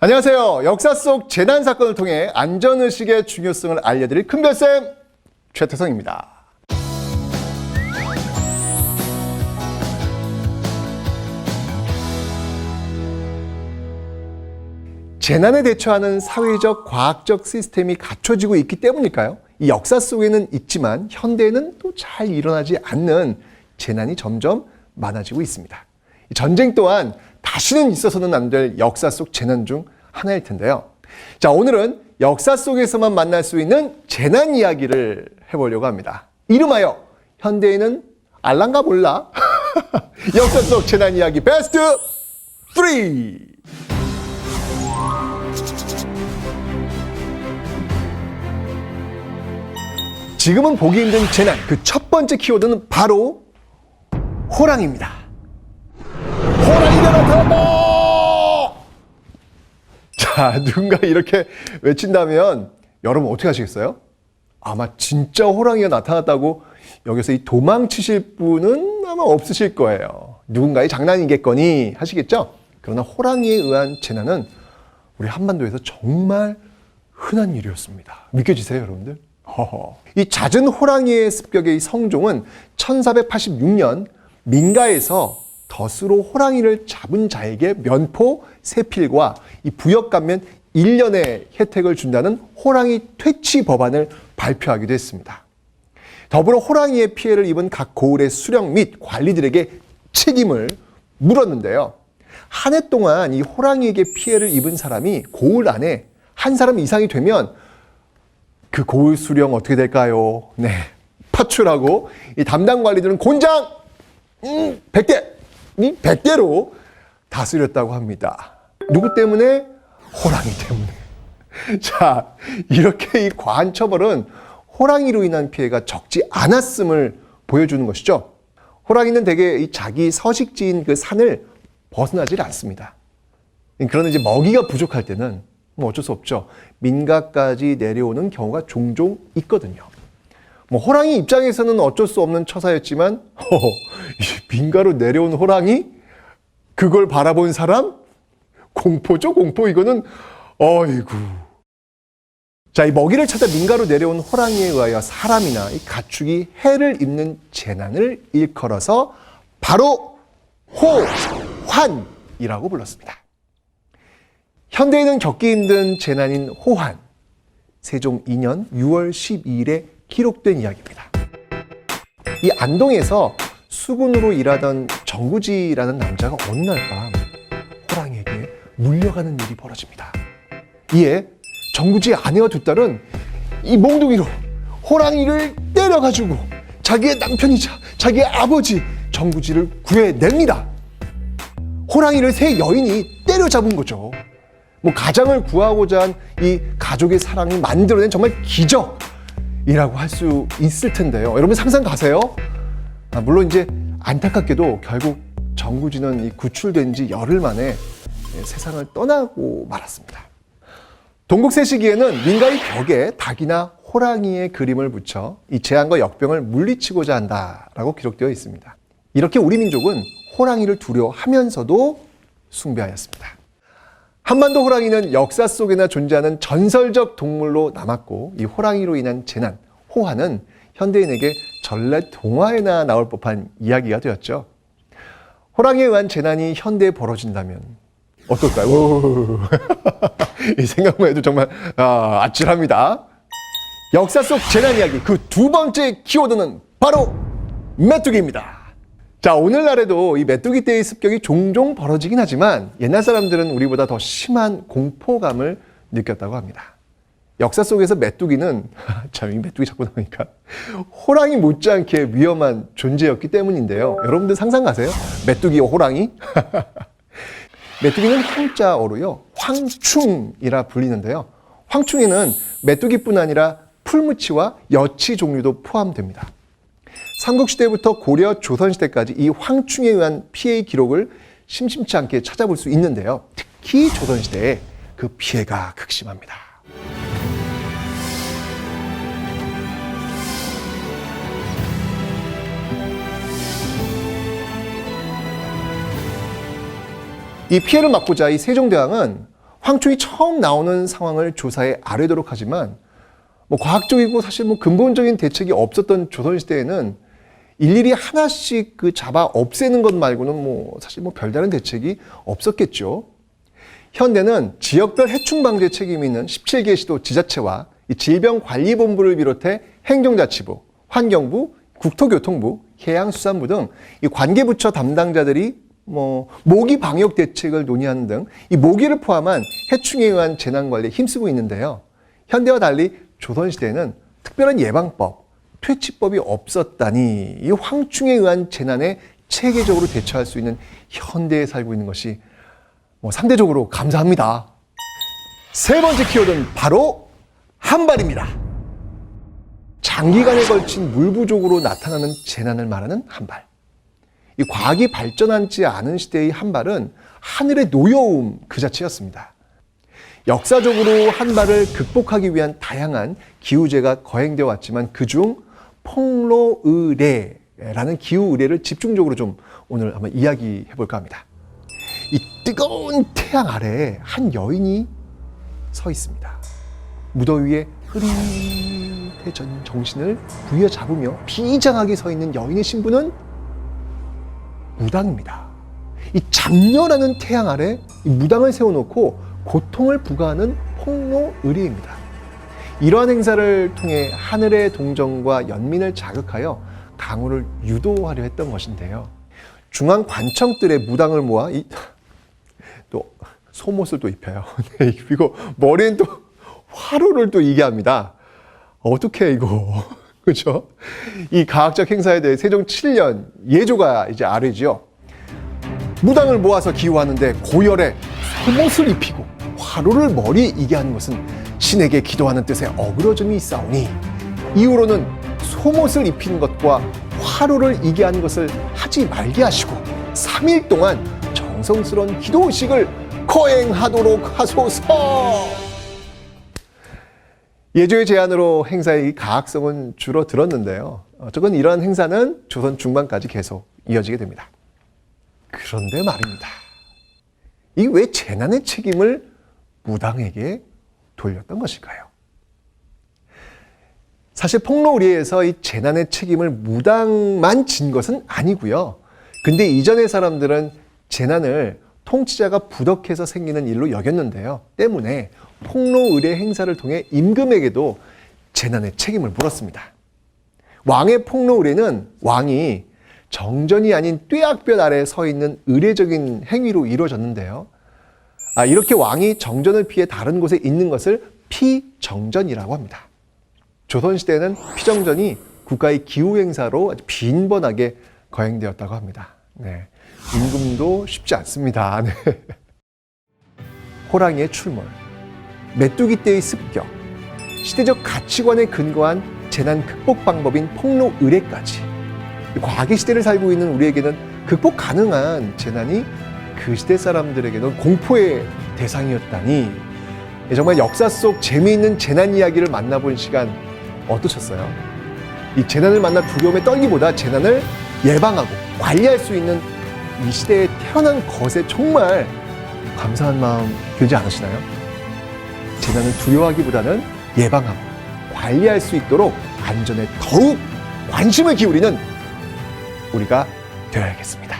안녕하세요. 역사 속 재난 사건을 통해 안전의식의 중요성을 알려드릴 큰별쌤 최태성입니다. 재난에 대처하는 사회적, 과학적 시스템이 갖춰지고 있기 때문일까요? 이 역사 속에는 있지만 현대에는 또 잘 일어나지 않는 재난이 점점 많아지고 있습니다. 전쟁 또한 다시는 있어서는 안 될 역사 속 재난 중 하나일 텐데요. 자, 오늘은 역사 속에서만 만날 수 있는 재난 이야기를 해보려고 합니다. 이름하여 현대에는 알란가 몰라? 역사 속 재난 이야기 베스트 3! 지금은 보기 힘든 재난, 그 첫 번째 키워드는 바로 호랑이입니다. 호랑이가 나타났다! 자, 누군가 이렇게 외친다면 여러분 어떻게 하시겠어요? 아마 진짜 호랑이가 나타났다고 여기서 이 도망치실 분은 아마 없으실 거예요. 누군가의 장난이겠거니 하시겠죠? 그러나 호랑이에 의한 재난은 우리 한반도에서 정말 흔한 일이었습니다. 믿겨지세요, 여러분들? 이 잦은 호랑이의 습격의 성종은 1486년 민가에서 덫으로 호랑이를 잡은 자에게 면포, 세필과 이 부역감면 1년의 혜택을 준다는 호랑이 퇴치 법안을 발표하기도 했습니다. 더불어 호랑이의 피해를 입은 각 고을의 수령 및 관리들에게 책임을 물었는데요. 한 해 동안 이 호랑이에게 피해를 입은 사람이 고을 안에 한 사람 이상이 되면 그 고을 수령 어떻게 될까요? 네, 파출하고 이 담당 관리들은 곤장 100대, 100대로 다스렸다고 합니다. 누구 때문에? 호랑이 때문에. 자, 이렇게 이 과한 처벌은 호랑이로 인한 피해가 적지 않았음을 보여주는 것이죠. 호랑이는 대개 이 자기 서식지인 그 산을 벗어나질 않습니다. 그런데 이제 먹이가 부족할 때는 뭐 어쩔 수 없죠. 민가까지 내려오는 경우가 종종 있거든요. 뭐 호랑이 입장에서는 어쩔 수 없는 처사였지만 민가로 내려온 호랑이? 그걸 바라본 사람? 공포죠, 공포. 이거는 어이구. 자, 이 먹이를 찾아 민가로 내려온 호랑이에 의하여 사람이나 이 가축이 해를 입는 재난을 일컬어서 바로 호환이라고 불렀습니다. 현대에는 겪기 힘든 재난인 호환, 세종 2년 6월 12일에 기록된 이야기입니다. 이 안동에서 수군으로 일하던 정구지라는 남자가 어느 날 밤 호랑이에게 물려가는 일이 벌어집니다. 이에 정구지의 아내와 두 딸은 이 몽둥이로 호랑이를 때려가지고 자기의 남편이자 자기의 아버지 정구지를 구해냅니다. 호랑이를 세 여인이 때려잡은 거죠. 뭐 가장을 구하고자 한 이 가족의 사랑이 만들어낸 정말 기적이라고 할 수 있을 텐데요. 여러분 상상 가세요? 물론 이제 안타깝게도 결국 정구지는 이 구출된 지 열흘 만에 세상을 떠나고 말았습니다. 동국세 시기에는 민가의 벽에 닭이나 호랑이의 그림을 붙여 이 재앙과 역병을 물리치고자 한다라고 기록되어 있습니다. 이렇게 우리 민족은 호랑이를 두려워하면서도 숭배하였습니다. 한반도 호랑이는 역사 속에나 존재하는 전설적 동물로 남았고 이 호랑이로 인한 재난, 호환은 현대인에게 전래 동화에나 나올 법한 이야기가 되었죠. 호랑이에 의한 재난이 현대에 벌어진다면 어떨까요? 이 생각만 해도 정말 아찔합니다. 역사 속 재난 이야기 그 두 번째 키워드는 바로 메뚜기입니다. 자, 오늘날에도 이 메뚜기 떼의 습격이 종종 벌어지긴 하지만 옛날 사람들은 우리보다 더 심한 공포감을 느꼈다고 합니다. 역사 속에서 메뚜기는 참, 이 메뚜기 자꾸 나오니까 호랑이 못지않게 위험한 존재였기 때문인데요. 여러분들 상상 가세요? 메뚜기와 호랑이? 메뚜기는 황자어로요, 황충이라 불리는데요. 황충에는 메뚜기뿐 아니라 풀무치와 여치 종류도 포함됩니다. 삼국시대부터 고려, 조선시대까지 이 황충에 의한 피해의 기록을 심심치 않게 찾아볼 수 있는데요. 특히 조선시대에 그 피해가 극심합니다. 이 피해를 막고자 이 세종대왕은 황충이 처음 나오는 상황을 조사해 알아도록 하지만 과학적이고 사실 근본적인 대책이 없었던 조선시대에는 일일이 하나씩 잡아 없애는 것 말고는 사실 별다른 대책이 없었겠죠. 현대는 지역별 해충 방제 책임이 있는 17개 시도 지자체와 질병관리본부를 비롯해 행정자치부, 환경부, 국토교통부, 해양수산부 등 이 관계부처 담당자들이 모기 방역 대책을 논의하는 등 이 모기를 포함한 해충에 의한 재난관리에 힘쓰고 있는데요. 현대와 달리 조선시대에는 특별한 예방법, 퇴치법이 없었다니 이 황충에 의한 재난에 체계적으로 대처할 수 있는 현대에 살고 있는 것이 상대적으로 감사합니다. 세 번째 키워드는 바로 한발입니다. 장기간에 걸친 물 부족으로 나타나는 재난을 말하는 한발. 이 과학이 발전하지 않은 시대의 한발은 하늘의 노여움 그 자체였습니다. 역사적으로 한발을 극복하기 위한 다양한 기후재해가 거행되어 왔지만 그중 폭로의례라는 기후의례를 집중적으로 좀 오늘 한번 이야기해 볼까 합니다. 이 뜨거운 태양 아래에 한 여인이 서 있습니다. 무더위에 흐릿해진 정신을 부여잡으며 비장하게 서 있는 여인의 신부는 무당입니다. 이 장렬하는 태양 아래 이 무당을 세워놓고 고통을 부과하는 폭로의례입니다. 이러한 행사를 통해 하늘의 동정과 연민을 자극하여 강우를 유도하려 했던 것인데요. 중앙 관청들의 무당을 모아 또 속옷을 또 입혀요. 그리고 머리엔 또 화로를 또 이게 합니다. 어떻게 이거 그렇죠? 이 과학적 행사에 대해 세종 7년 예조가 이제 아래지요. 무당을 모아서 기호하는데 고열에 속옷을 입히고 화로를 머리에 이게 하는 것은 신에게 기도하는 뜻에 어그러짐이 있사오니 이후로는 속옷을 입히는 것과 화로를 이게 하는 것을 하지 말게 하시고 3일 동안 정성스러운 기도의식을 거행하도록 하소서. 예조의 제안으로 행사의 가학성은 줄어들었는데요. 어쨌건 이러한 행사는 조선 중반까지 계속 이어지게 됩니다. 그런데 말입니다. 이 왜 재난의 책임을 무당에게 돌렸던 것일까요? 사실 폭로의례에서 이 재난의 책임을 무당만 진 것은 아니고요. 근데 이전의 사람들은 재난을 통치자가 부덕해서 생기는 일로 여겼는데요. 때문에 폭로의례 행사를 통해 임금에게도 재난의 책임을 물었습니다. 왕의 폭로의례는 왕이 정전이 아닌 뙤약볕 아래 서 있는 의례적인 행위로 이루어졌는데요. 이렇게 왕이 정전을 피해 다른 곳에 있는 것을 피정전이라고 합니다. 조선시대에는 피정전이 국가의 기후행사로 아주 빈번하게 거행되었다고 합니다. 네. 임금도 쉽지 않습니다. 네. 호랑이의 출몰, 메뚜기 떼의 습격, 시대적 가치관에 근거한 재난 극복 방법인 폭로의례까지 과학의 시대를 살고 있는 우리에게는 극복 가능한 재난이 그 시대 사람들에게는 공포의 대상이었다니 정말 역사 속 재미있는 재난 이야기를 만나본 시간 어떠셨어요? 이 재난을 만나 두려움에 떨기보다 재난을 예방하고 관리할 수 있는 이 시대에 태어난 것에 정말 감사한 마음 들지 않으시나요? 재난을 두려워하기보다는 예방하고 관리할 수 있도록 안전에 더욱 관심을 기울이는 우리가 되어야겠습니다.